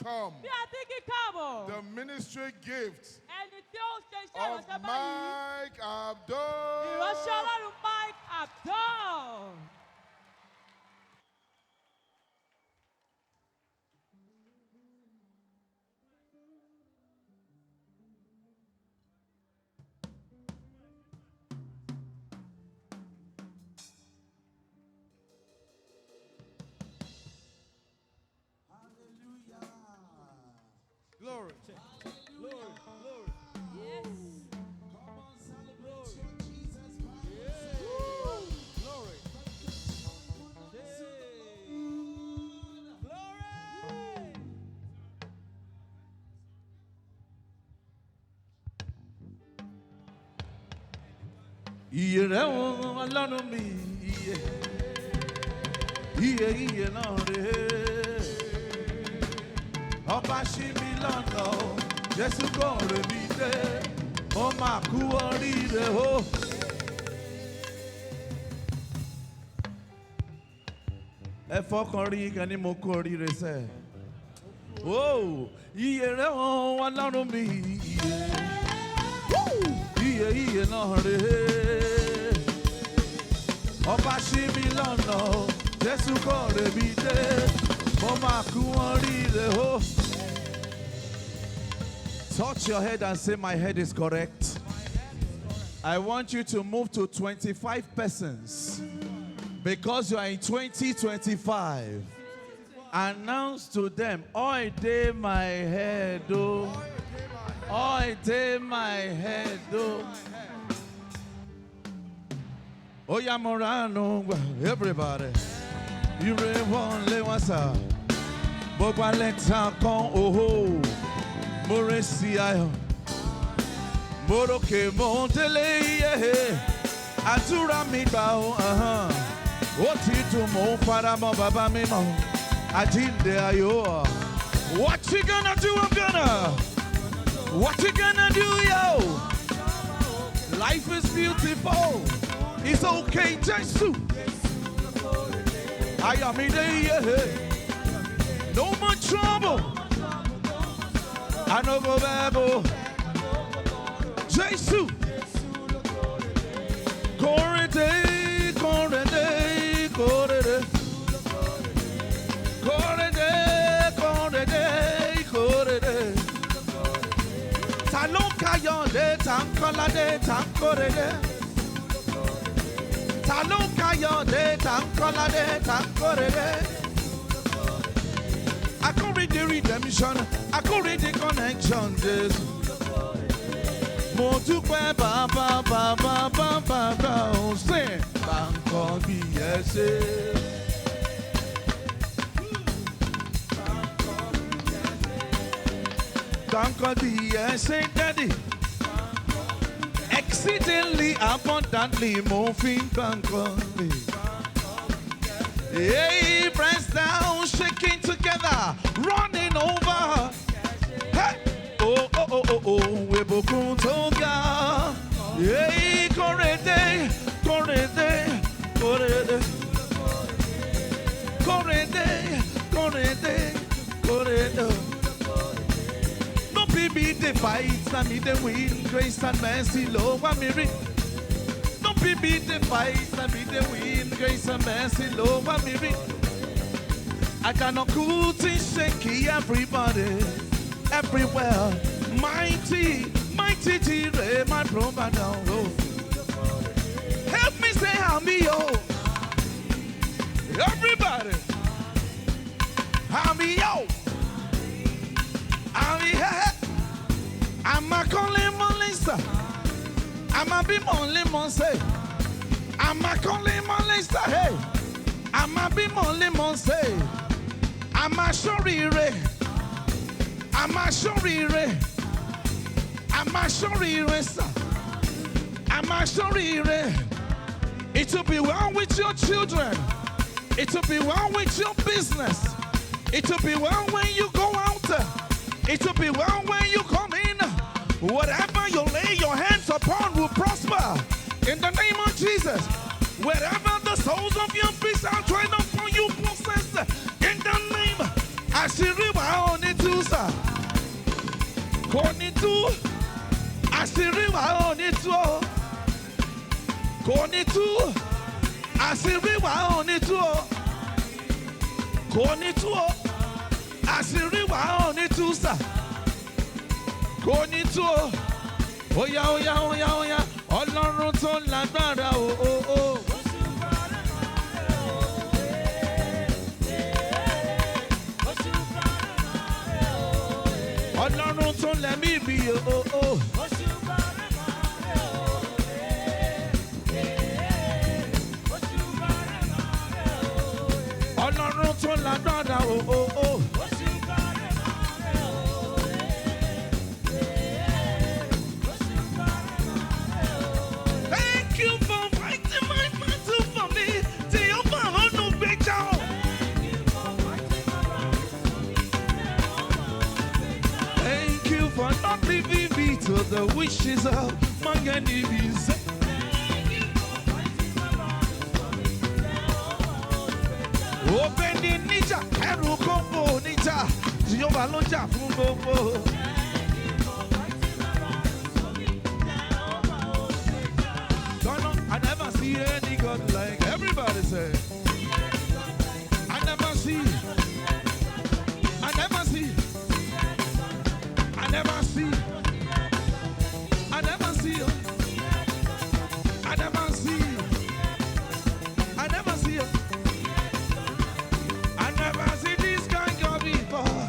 welcome the ministry gift of Mike Abdul. Glory. Glory. Glory. Yes. Come on, celebrate your Jesus Christ. Glory. Glory. Iye rẹ̀ wọ́n lọ́nu mi, iye náà rẹ̀. Ọba ṣí mi lọ́nà o, Jésù kò rè mí dé, mo máa kú oríire o. Ẹ fọkàn rí kan ní mo kú oríire sẹ́. Iye rẹ̀ wọ́n lọ́rùn mi, iye náà rè. Ọba ṣí mi lọ́nà o, Jésù kò rè mí dé, mo máa kú oríire o. Touch your head and say, my head is correct. I want you to move to 25 persons because you are in 2025. Announce to them, oi day my head, oh. Oi day my head, oh. Oya Morano, everybody. You really want to what's up? Boba lenta con oh. Moresi ayo, Moroke Montele, Atura mi bao, Oti to mo para mo baba mi mo, Ajinde ayo. What you gonna do? I'm gonna. What you gonna do, yo? Life is beautiful. It's okay, Jesus. I am in there. No more trouble. I know go Bible. Jesus. Correde, correde, correde. Correde, correde, correde. Talon caillon de tancola de tancorede. Talon caillon de tancola de tancorede. I can read the redemption. I can read the connection. Jesus. Mo dúpẹ́ bàbá bàbá bàbá bá ò sìn báńkọ́ bí ẹ ṣe. Báńkọ́ bí ẹ ṣe daddy. Exceedingly abundantly mo fi báńkọ́ bí. Hey, press down, shaking together, running over. Hey, oh, oh, oh, oh, oh, we bokun toga. Hey, correde, correde, correde, correde, correde, correde. No baby the fight, na me the win, grace and mercy, love and me. No baby the fight, na me the win, grace and mercy, love and me. I cannot cool things shaky everybody, everywhere. Mighty, mighty Jire, my brother now. Help me say Hami yo. Everybody. Hami yo. Hami he. I'm a calling Melissa. I'm a be only Monse. I'm a calling Melissa. Hey. I'm a be only Monse. I'm a shorire. I'm a shorire. I'm a shorire, sir. I'm a shorire. It will be well with your children. It will be well with your business. It will be well when you go out. It will be well when you come in. Whatever you lay your hands upon will prosper. In the name of Jesus. Wherever the soles of your feet are trying upon you possess. In the name. Ashiriwa on it. kò ní tú àṣírí wa ò ní tú o kò ní tú àṣírí wa ò ní tú o kò ní tú o àṣírí wa ò ní tú sà kò ní tú o óyá óyá óyá óyá ọlọ́run tó lágbára o o o. Ọlọ́run tó lẹ́mí mi o o. Ọlọ́run tó lágbára o o o. Thank you for fighting my battle for me. Tí o bá ọ̀nà gbẹjà o. Thank you for not leaving me to the wishes of my enemies. Open the ninja, ẹrù kókó níjà, Jehovah ló jà fún gbogbo. I never see any God like everybody say. I never see. I never see. I never see. I never see. I never see. I never see. I never see this kind of before.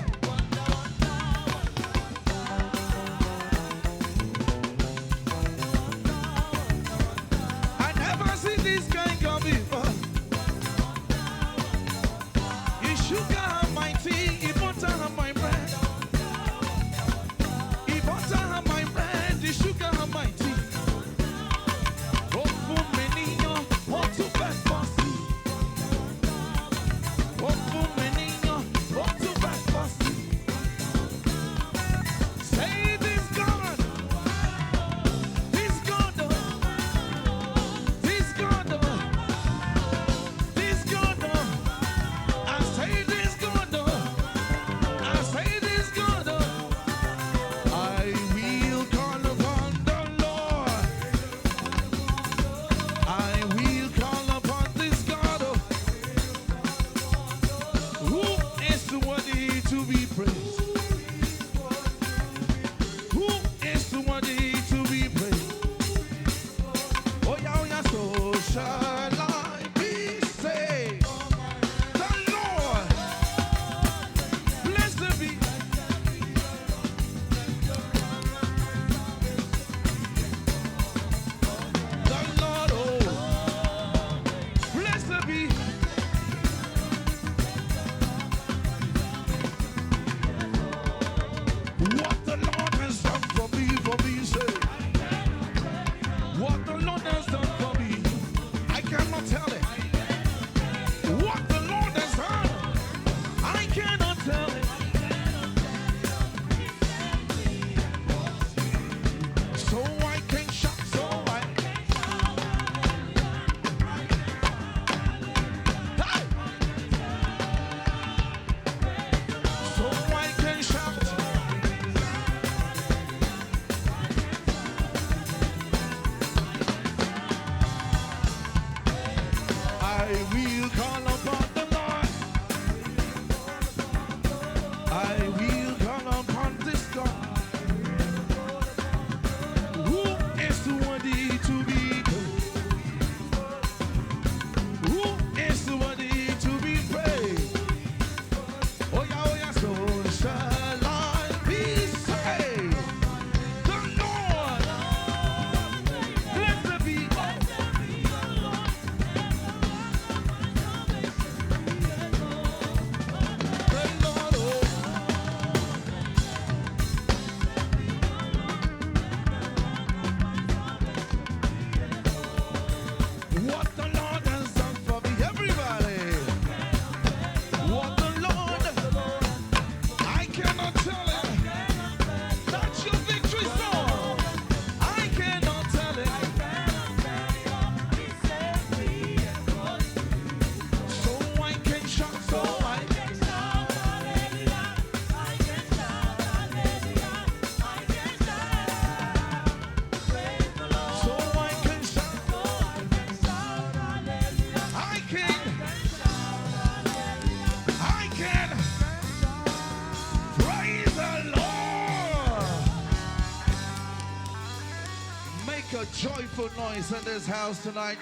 a joyful noise in this house tonight.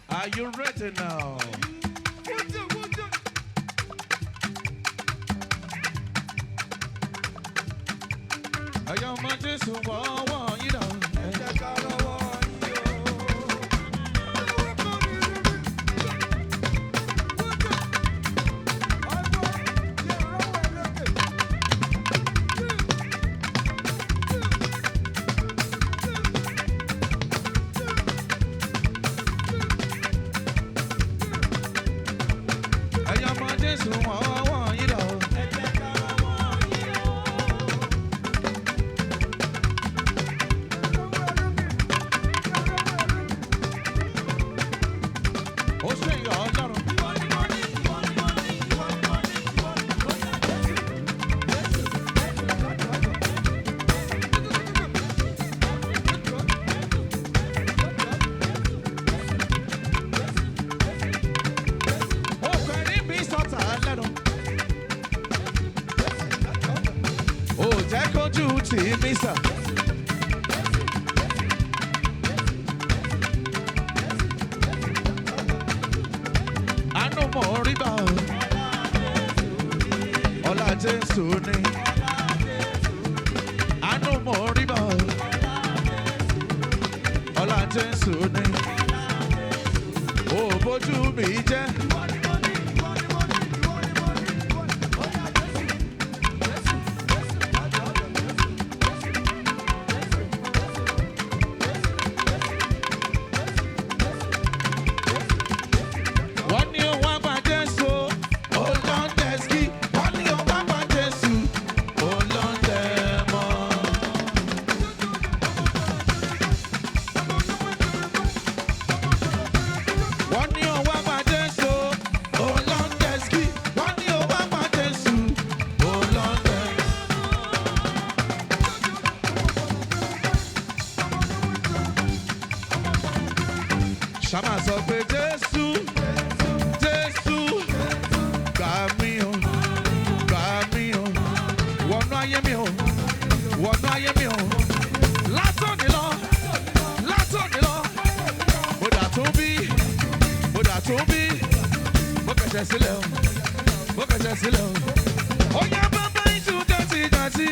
Are you ready now? I am my Jesus, you know. Shama sọ pé Jésù, Jésù, gbà mí o, wọnú ayé mi o, wọnú ayé mi o. Látòní lọ, mo dà tún bí, mo kẹ̀sẹ̀ sílẹ̀ o, ó yá bàbá ìtú jàtì.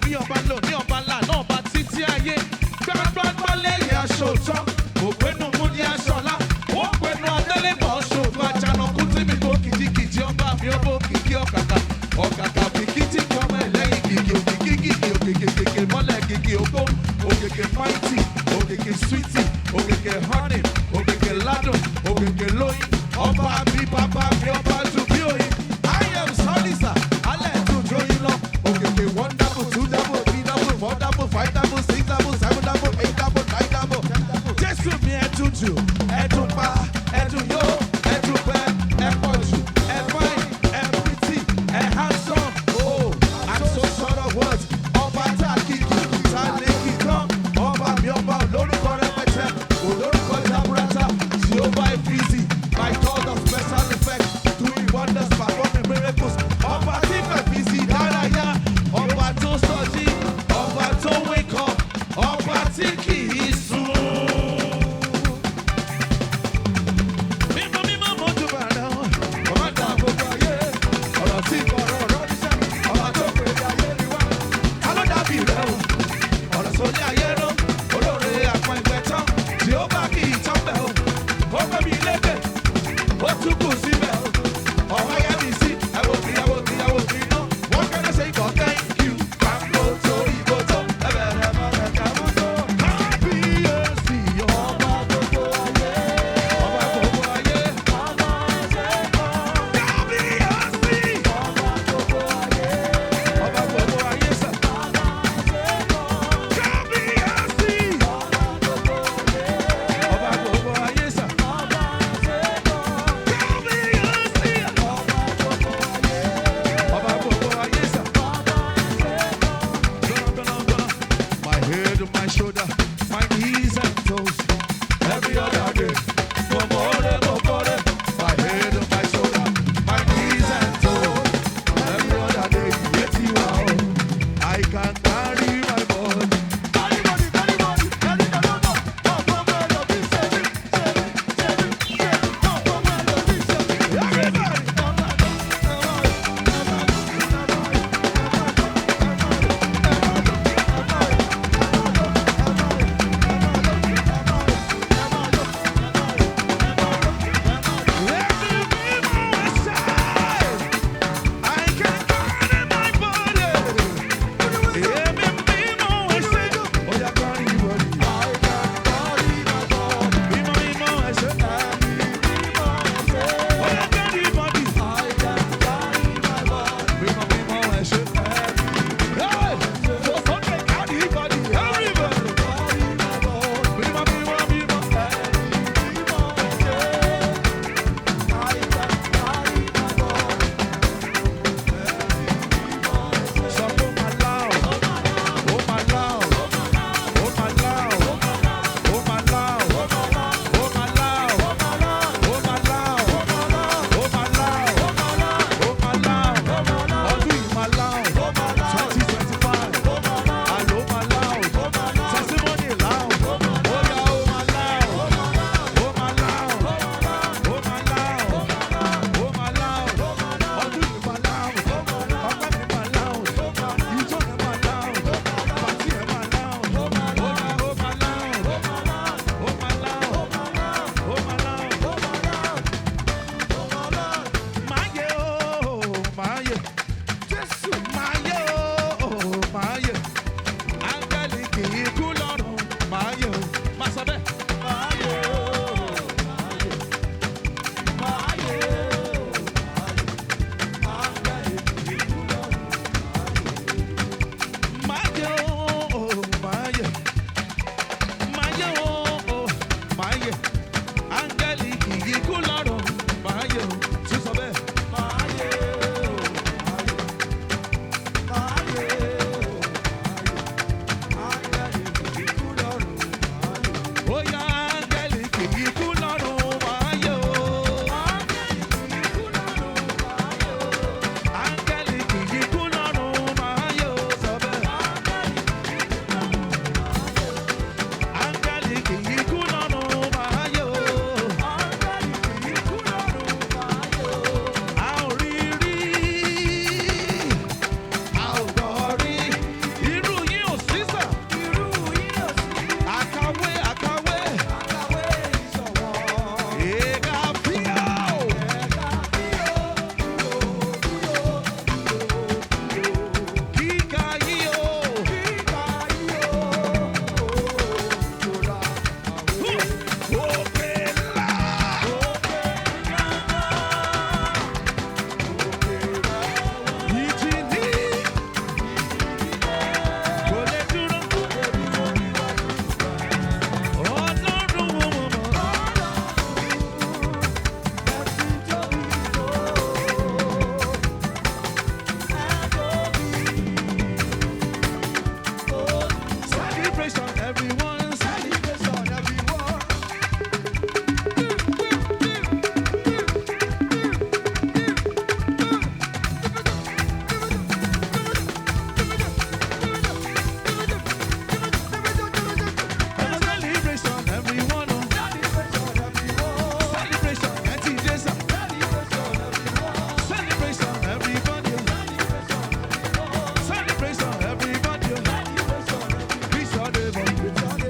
ní ọba lò ní ọba là náà ọba títí ayé. Gbàgbàgbà lẹ́yìn aṣọ òótọ́, òpinnu mú ní aṣọ ọ̀la. Ó pinnu adélébọ̀ ṣòfò àjànàkú tí mi kò kìjikìji ọba mi ó bó kìkì ọ̀kàkà. Ọ̀kàkà kìkì tí kò ọmọ ẹlẹ́yìn kìkì òkìkì kìkì òkèkè kèkè mọ́lẹ̀ kìkì ògbó. Òkèkè mighty, òkèkè sweetie, òkèkè honey, òkèkè ládùn, òkèkè lóyún. Ọba mi bàbá mi ọba tù bí òyìn. I am sorry sir, alẹ́ tún jóyin lọ. Òkèkè one double, two double, three double, four double, five double, six double, seven double, eight double, nine double. Jésù mi ẹ tutù, ẹ tún pa, ẹ tún yó, ẹ tún pẹ́, ẹ pọ̀ jù, ẹ fine, ẹ pretty, ẹ handsome. Oh, I'm so short of words. Ọba tá a kìkì, tá a lè kì tán. Ọba mi ọba olórúkọ rẹpẹtẹ, olórúkọ jaburata. Jehovah Efizi, my God of special effect, doing wonders, performing miracles. Ọba tí fẹ̀fì sí dárayá, ọba tó sọjí, ọba tó wake up, ọba tí kì í sùn. Mímọ́ mímọ́ mojú bàrà wọn, ọba dá gbogbo ayé, ọ̀rọ̀ tí kọ̀ọ̀rọ̀ ọ̀rọ̀ níṣẹ́, ọba tó pè é ayé rí wá. Ta ló dàbí rẹ̀ o? Ọ̀rọ̀ sórí ayé ró, olóore àpọ̀ ìgbẹ́ tán, tí ó bá kì í tán bẹ̀ o. Ó gbé mi lékè, ó tún kù síbẹ̀ o. Ọ̀wá yẹ mi sí, ẹ̀wò kiri náà. Wọ́n kẹ́lẹ́ ṣe ikọ̀ thank you. Pàǹkó torí ìbòtọ́, ẹ̀bẹ̀rẹ̀ mọ̀rẹ̀ kàmútó. Kábíyèsí ọba gbogbo ayé. Ọba gbogbo ayé. Kábíyèsí. Ọba gbogbo ayé sà. Kábíyèsí. Ọba gbogbo ayé sà. My head on my shoulder, my knees and toes. Every other day, more. My head on my shoulder, my knees and toes. Every other day, yet you are. I can carry my body. everyone. Celebration, everyone. Celebration, everyone. Celebration, everyone. Celebration, Auntie Jason. Celebration, everyone. Celebration, everybody. Celebration, everybody. Celebration, everyone. Reach your devil. Reach your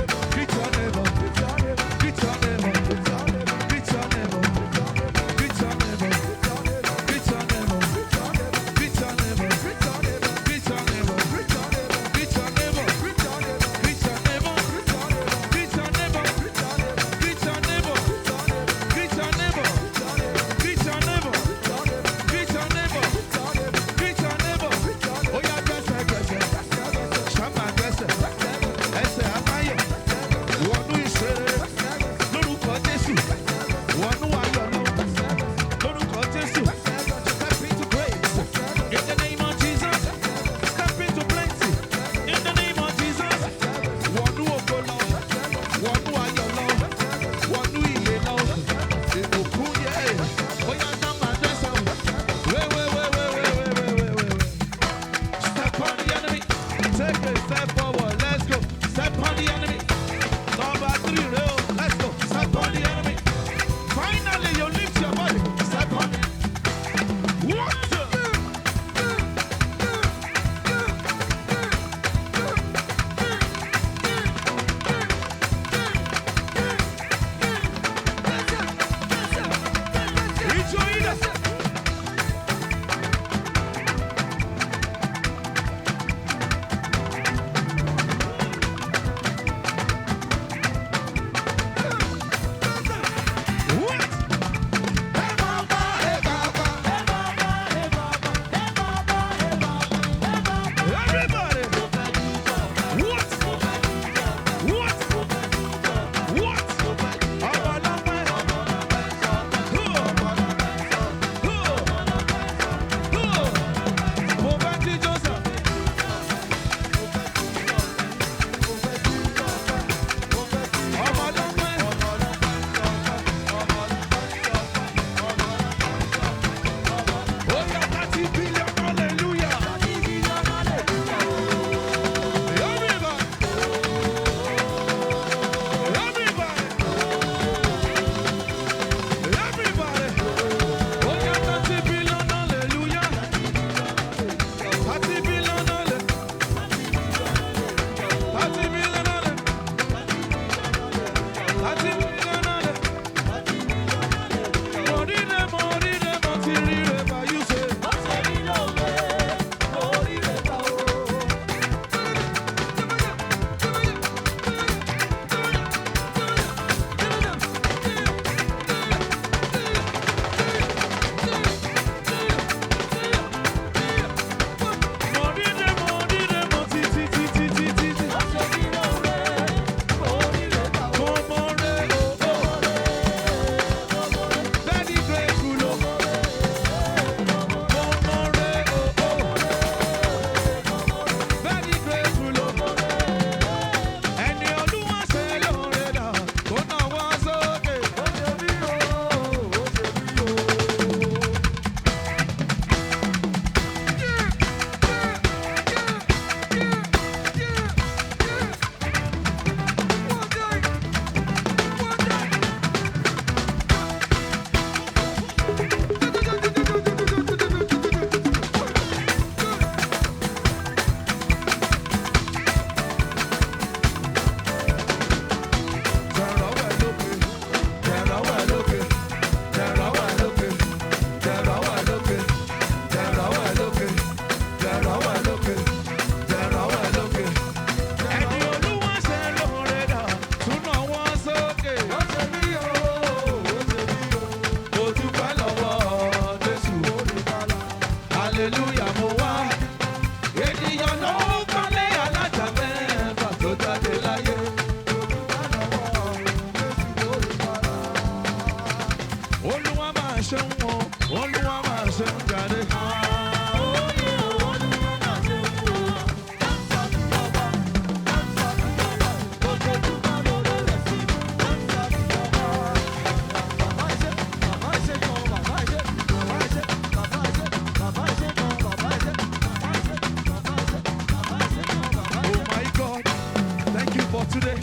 today.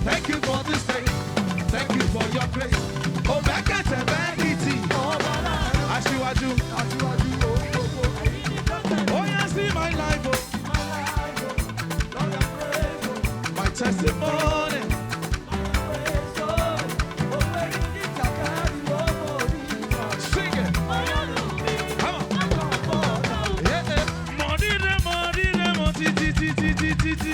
Thank you for this day. Thank you for your grace. Oh, back at the vanity. Ashiwaju. Oh, yeah, see my life. My testimony. Sing it. Come on. Yeah, yeah. Money, ti, ti, ti, ti, ti, ti.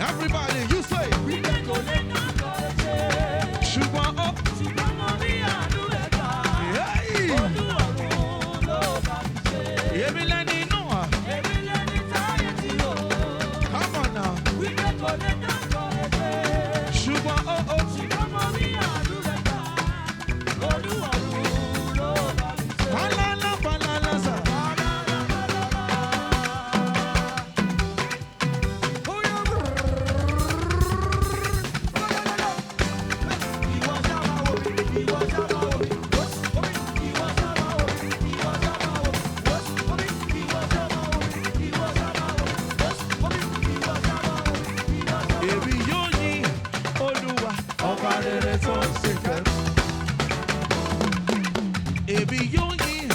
Everybody, you say. Ṣùgbọ́n ó. Hey. Èmi lẹni inú wa. Come on now. Ṣùgbọ́n ó. Falala, falala, sa. Èmi yóò yìn Olúwa ọba rere tó ń ṣèkẹ́. Èmi yóò yìn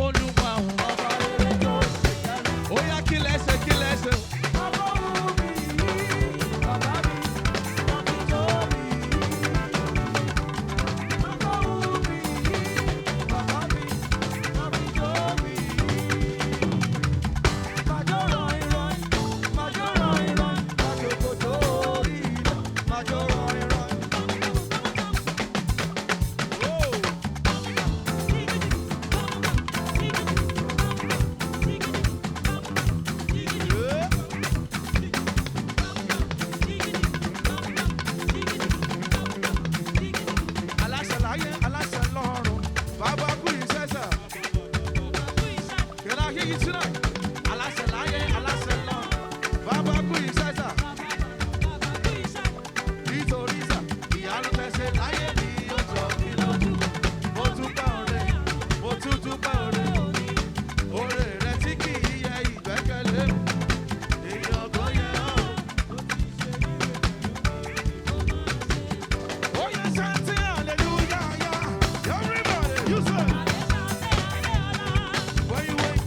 Olúwa ọba rere tó ń ṣèkẹ́. Ó yá kí lẹ́sẹ̀ kí lẹ́sẹ̀. Aláṣẹ láyé, aláṣẹ lọ́run, bàbá kú ìṣẹ́ṣẹ́. Can I hear you tonight? Aláṣẹ láyé, aláṣẹ lọ́run, bàbá kú ìṣẹ́ṣẹ́. Nítorí sà, ìyanu tẹ̀sẹ̀ láyé mi ó jọ mí lójú. Mo dúpẹ́ oore, mo tún dúpẹ́ oore. Oore rẹ tí kì í yẹ ìgbẹ́kẹ̀lé mi. Èèyàn kò yẹ ọ́. Oh, yes, shout hallelujah, yeah. Everybody, you say. When you wake,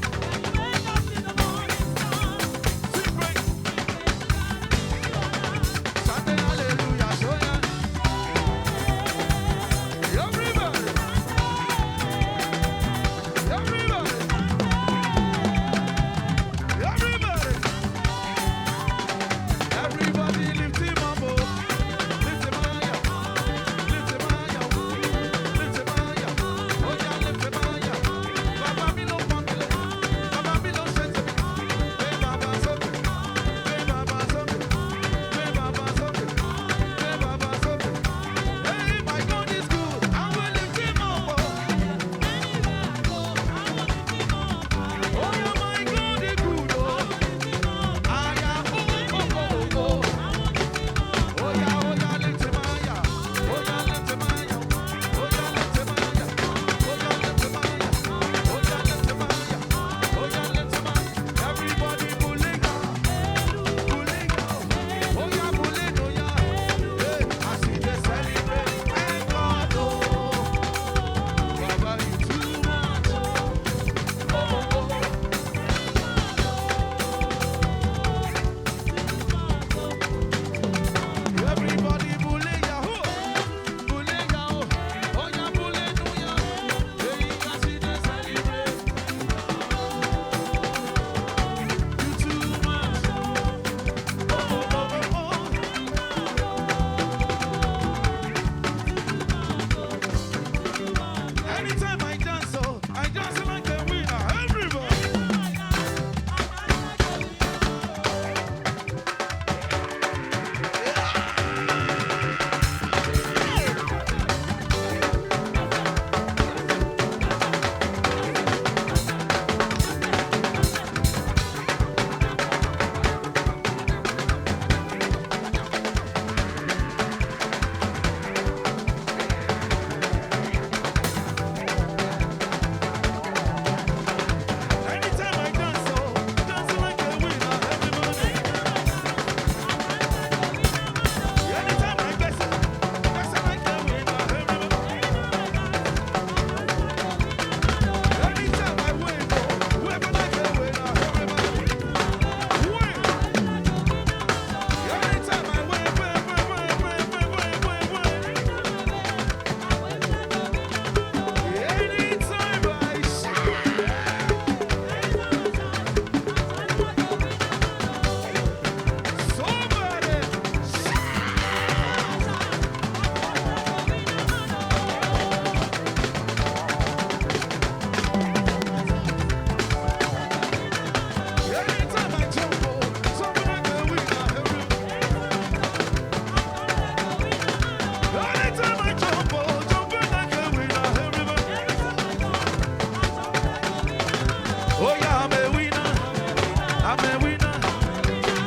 I'm a winner.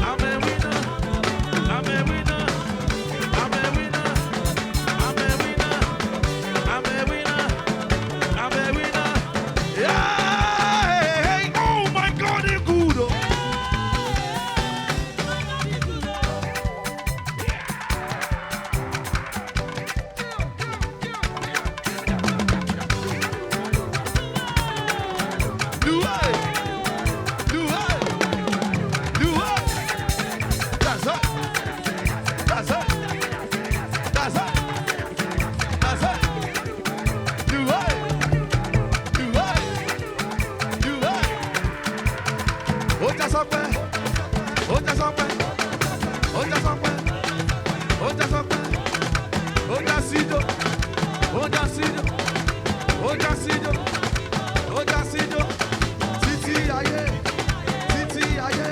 I'm a winner. I'm a winner. I'm a winner. I'm a winner. I'm a winner. I'm a winner. Yeah. Oh my God, it's good. Oh. Do it. Do it. Do it. That's it. That's it. That's it. That's it. Do it. Do it. Do it. Ó já sọ pé. Ó já sọ pé. Ó já sọ pé. Ó já sọ pé. Ó já síjó. Ó já síjó. Ó já síjó. Ó já síjó. Títí ayé. Títí ayé.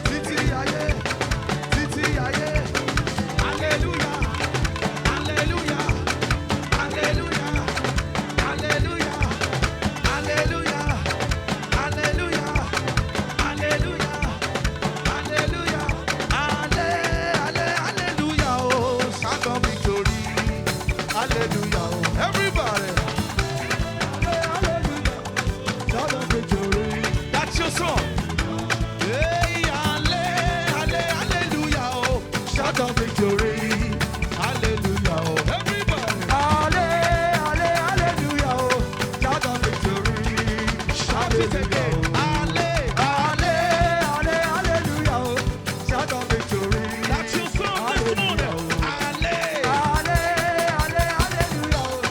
Títí ayé. Títí ayé. Hallelujah. Hallelujah. Hallelujah. Hallelujah. Hallelujah. Hallelujah. Hallelujah. Hallelujah. Hallelujah. Oh, shout of victory. Hallelujah. Oh, everybody. Shout of victory. That's your song. Hey, hallelujah. Oh, Shout of victory. hallelujah. Oh, everybody. Hallelujah. Oh, shout of victory. Shout it again. Hallelujah. Oh, shout of victory. That's your song this morning. Hallelujah. Oh,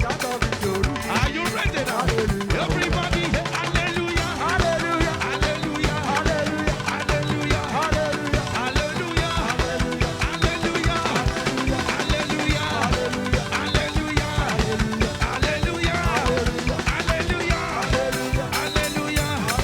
shout of victory. Are you ready now? Hallelujah. Everybody, hallelujah. Hallelujah. Hallelujah. Hallelujah. Hallelujah. Hallelujah. Hallelujah. Hallelujah. Hallelujah. Hallelujah. Hallelujah. Hallelujah. Hallelujah. Hallelujah. Hallelujah.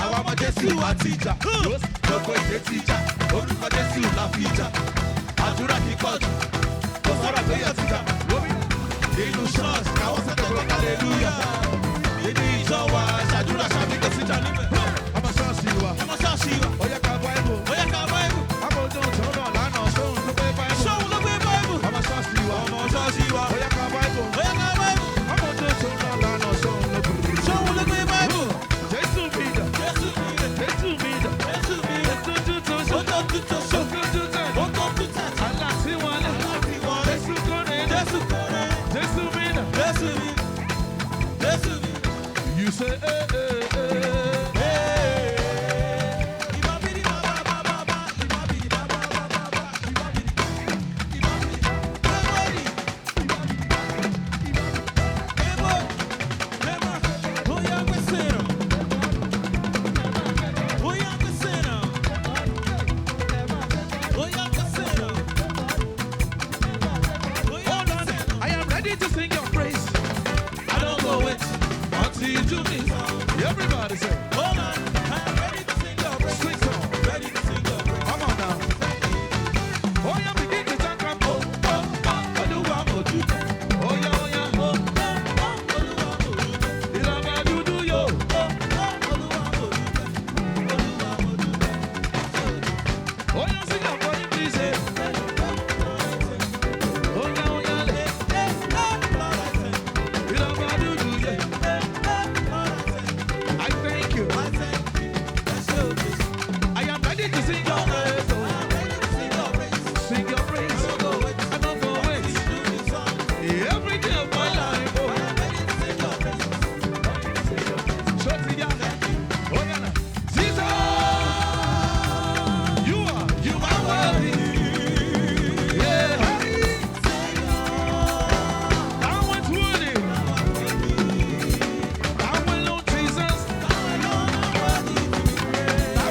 Àwa ọmọ Jésù àti ìjà. Gbogbo ìdè ti jà. Orúkọ Jésù la fi jà. Àdúrà kì í pọ̀ jù. Kò sọ̀rọ̀ pé yóò ti jà. Nínú ṣọ́ọ̀ṣì káwọ́ sẹ́tẹ̀ pé hallelujah. Nínú ìjọ wa ṣàdúrà ṣàbí kò sí jà níbẹ̀. Ọmọ ṣọ́ọ̀ṣì wa. Ọmọ ṣọ́ọ̀ṣì wa. Ó yẹ ká Báíbù. Ó yẹ ká Báíbù. Ọmọ ojú tó náà lánàá sóhun ló gbé Báíbù. Sóhun ló gbé Báíbù. Ọmọ ṣọ́ọ̀ṣì wa. Ọmọ ṣọ́ọ̀ṣì wa. Ó yẹ ká Báíbù. Ó yẹ ká Báíbù. Ọmọ ojú tó náà lánàá sóhun ló gbé. Sóhun ló gbé Báíbù. Jésù mi dà. Jésù mi dà. Jésù mi dà. Jésù mi dà. Ó tó tó tó. Ó tó tó tó. Ó tó tó tó. Ó tó tó tó. Aláàtí wọlé. Aláàtí wọlé. Jésù kọ́ni. Jésù kọ́ni. Jésù mi dà. Jésù mi dà. Jésù mi dà. You say eh eh eh. I am ready to sing your praise. I don't go wait until you do me. Everybody say, hold on. I am ready to sing your praise. Sing song. Ready to sing your praise. Come on now. Oh yeah, begin to thank him. Oh, oh, oh, Olúwa mo dúpẹ́. Oh yeah, oh yeah. Oh, oh, oh, Olúwa mo dúpẹ́. Ìlànà dúdú yo. Oh, oh, Olúwa mo dúpẹ́. Olúwa mo dúpẹ́. Oh yeah, sing your praise, please. Say, oh yeah, oh yeah. Ìlànà dúdú yo. I thank you. I thank you. I am ready to sing your praise. Sing your praise. I don't go wait. Every day of my life. Oh. Shout it down. Oh yeah. Now. Jesus, you are worthy. Yeah. I want worthy. I will know Jesus. I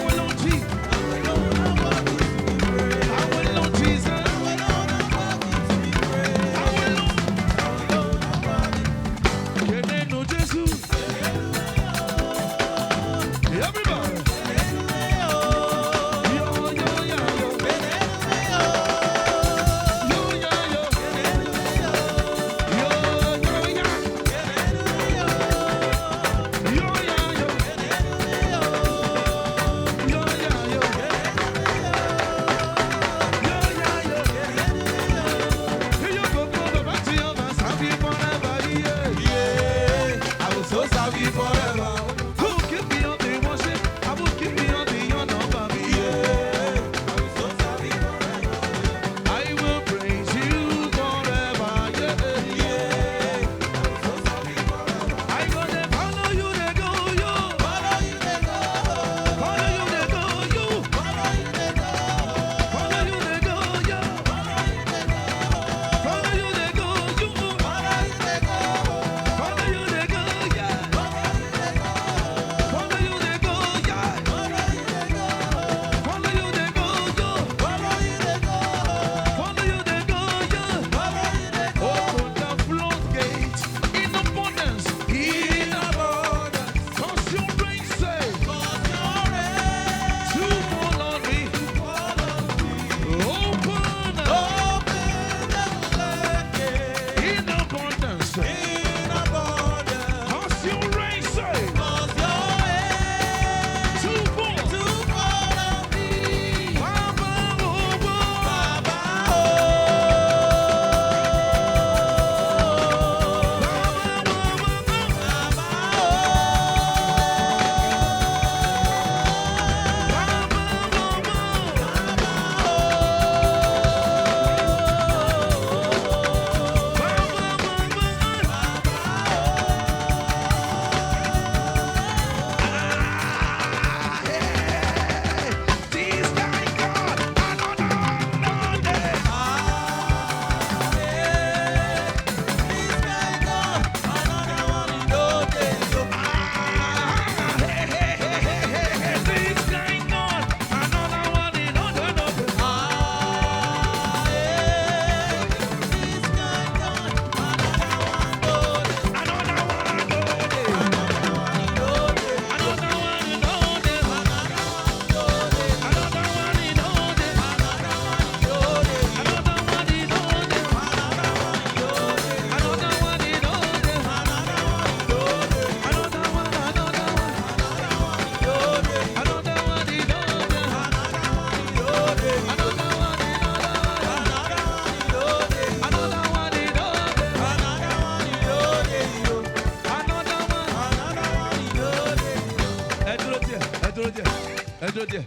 Ejo there.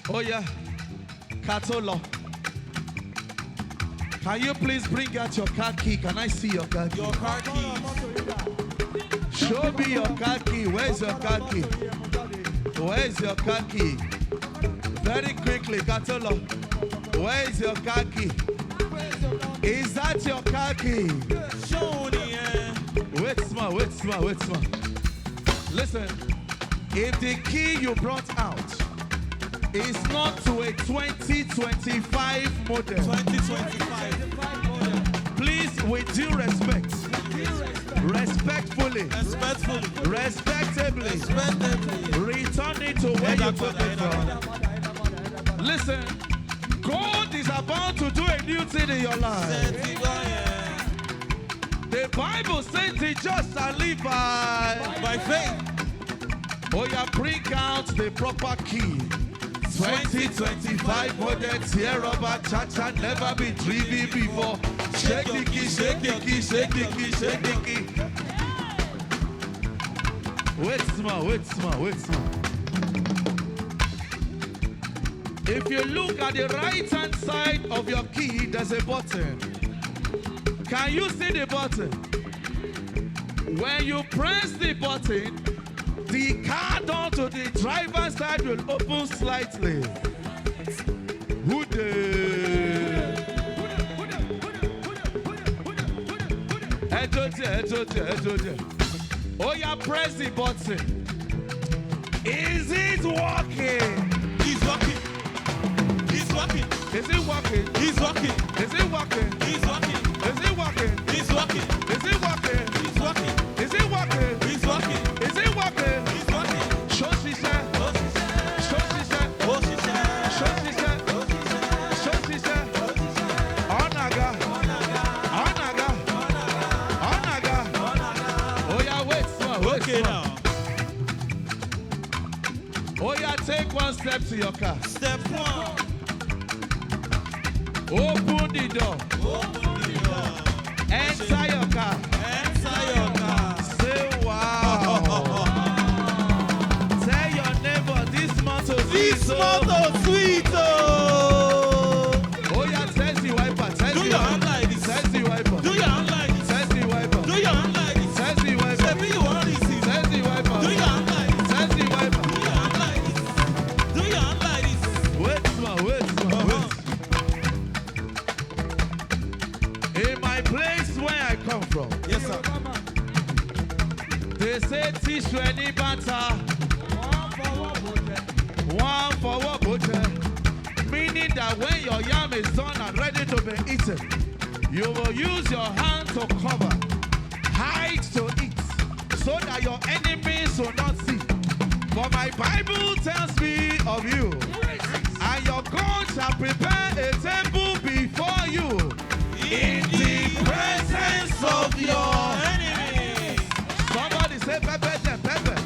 Oh yeah. Katolo. Can you please bring out your car key? Can I see your car key? Your car keys. Show me your car key. Where's your car key? Where's your car key? Very quickly, Katolo. Where is your car key? Is that your car key? Wait small. Listen, if the key you brought out is not to a 2025 model, 2025 model. please, with due respect, respectfully, respectably, return it to where you took it from. Listen, God is about to do a new thing in your life. The Bible says the just shall live by faith. Oh yeah, bring out the proper key. 2025 model Tierra Chacha never been driven before. Shake the key, shake the key, shake the key, shake the key. Wait small. If you look at the right hand side of your key, there's a button. Can you see the button? When you press the button, the car door to the driver's side will open slightly. Who did? Ejoje. Oh yeah, press the button. Is it working? He's working. He's working. Is it working? He's working. Is it working? He's working. Is it working? He's working. Is it working? He's working. Is it working? He's working. Is it working? He's working. Shoshisha. Onaga. Oh yeah, wait small. Okay now. Oh yeah, take one step to your car. Step 1. Open the door. Open the door. Enter your car. Enter your car. Say wow. Tell your neighbor this motto. This motto sweet. Oh yeah, test the wiper. Test do the your wiper. hand like this. Test the wiper. Do your hand like this. Test the wiper. Do your hand like this. Test the wiper. Step you want this. Test the wiper. Do your hand like this. Test the wiper. Do your hand like this. Do your hand like this. Wait small. In my place where I come from, Yes, sir. they say teach any banter. One for what butcher. Meaning that when your yam is done and ready to be eaten, you will use your hand to cover, hide to eat, so that your enemies will not see. For my Bible tells me of you, and your God shall prepare a table before you in the presence of your enemies. Somebody say pepper them, pepper.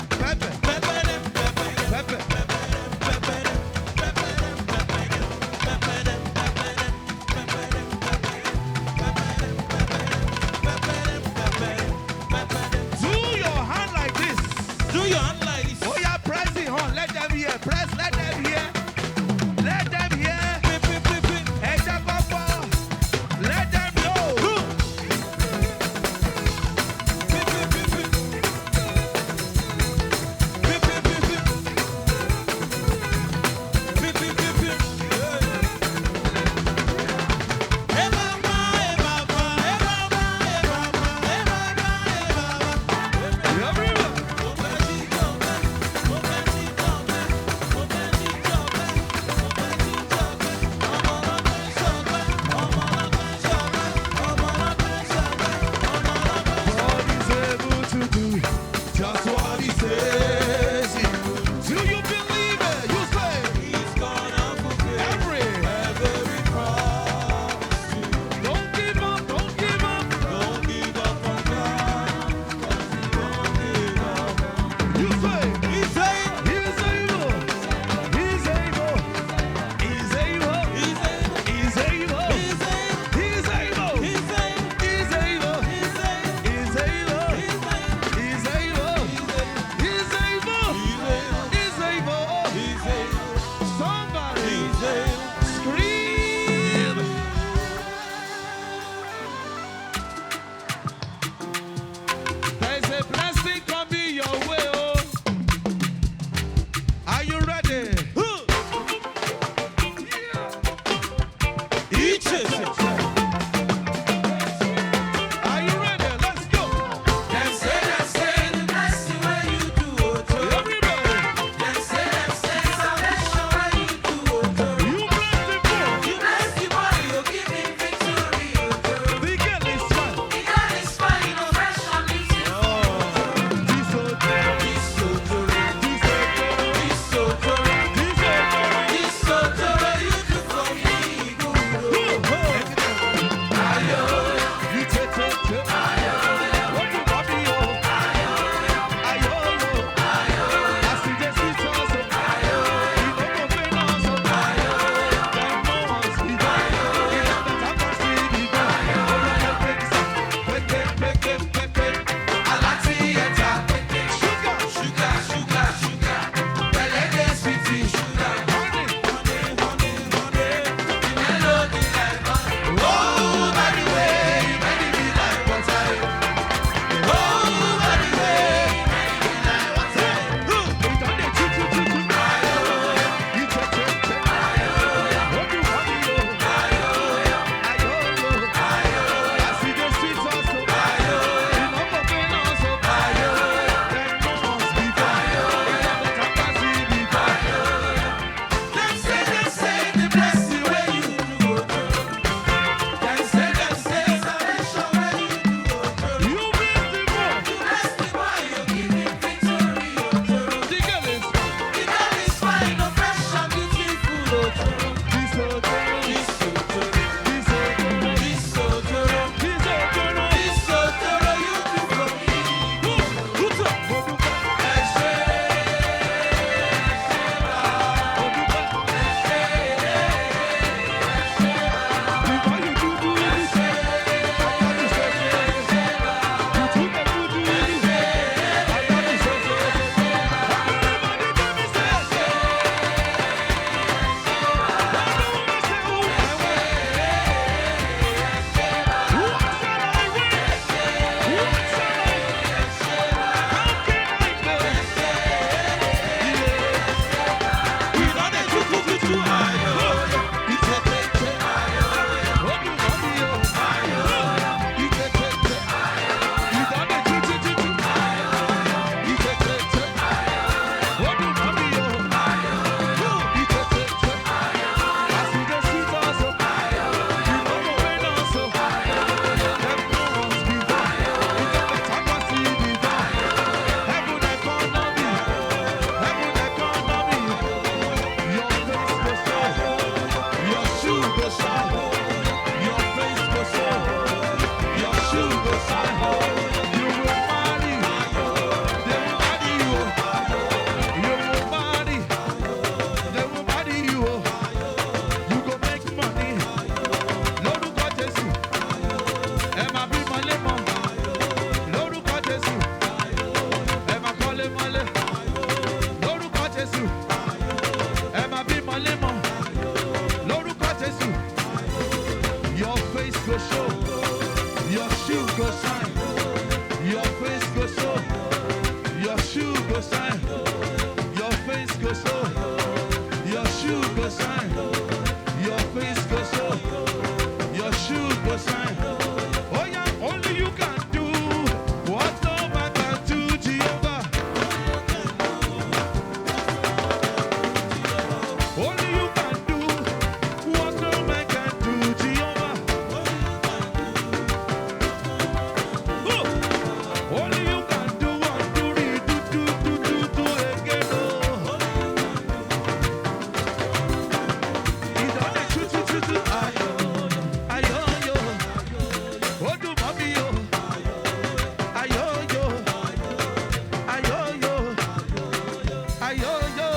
Do your hand like this. Do your hand like this. Oh yeah, press the horn. Let them hear. Press. Let them hear. Let them hear. Let them know. Are you ready? Let's go. Them say the blessing where you do, oh, to. Everybody, Them say salvation where you do, oh, to. you bless the poor. You bless the boy, you give him victory, oh, to. The girl is fine. The God is fine, no fresh and beautiful. This so good. This so good, This so good. this so good, This so good. this so good, what you do for me, good, oh. You take, take, take. What you want me, oh? Ayo, yo. I see the sweet sauce, oh. You don't go pay no, so. Then no one's be there. You know that I can see the girl. Oh, look at this. Pepe. Alatieta, Sugar. sugar, sugar, sugar. Belede sweetie, sugar. Honey. Melody like honey. Oh, by the way, you made me like butter. Oh, by the way, you made me like butter. You done the choo. You take, take, take. What you want me, oh? Ayo, yo. I see the sweet sauce, oh. You know go pay no, so. Then no one's be there. You know that I can see the girl. Them say the blessing where you do, oh, to. Them say salvation where you do, oh, to. You bless the poor. You bless the boy, you give him victory, oh, to. The girl is The God is fine, no fresh and beautiful, oh, to. this so good. This so good, This so good. this so good, This so good. this so good, you do for me. Uta. Odupa. Before you do this, I got to say, you do the do this. I got to say, everybody tell me say, We done it, choo, ayo. You take it, Your shoe go shine, your face go show, your shoe go shine. You will marry, they will marry you. You will marry, they will marry you. You go make money. Lórúkọ Jésù, ẹ máa bí mọ́lé mọ́. Lórúkọ Jésù, ẹ máa kọ́lé mọ́lé. Lórúkọ Jésù, ẹ máa bí mọ́lé mọ́. Lórúkọ Jésù, your face go show, your shoe go shine, your face go show, your shoe go shine, your face go show, your shoe go shine, your face go show, your shoe go shine. Oh yeah, only you can do what no man can do, Jehovah. Only you can do what no man can do, Jehovah. Only you can do what do again. Oh. He done it, choo. Ayo, yo. Odu mami yo. Ayo, yo. Ayo, yo.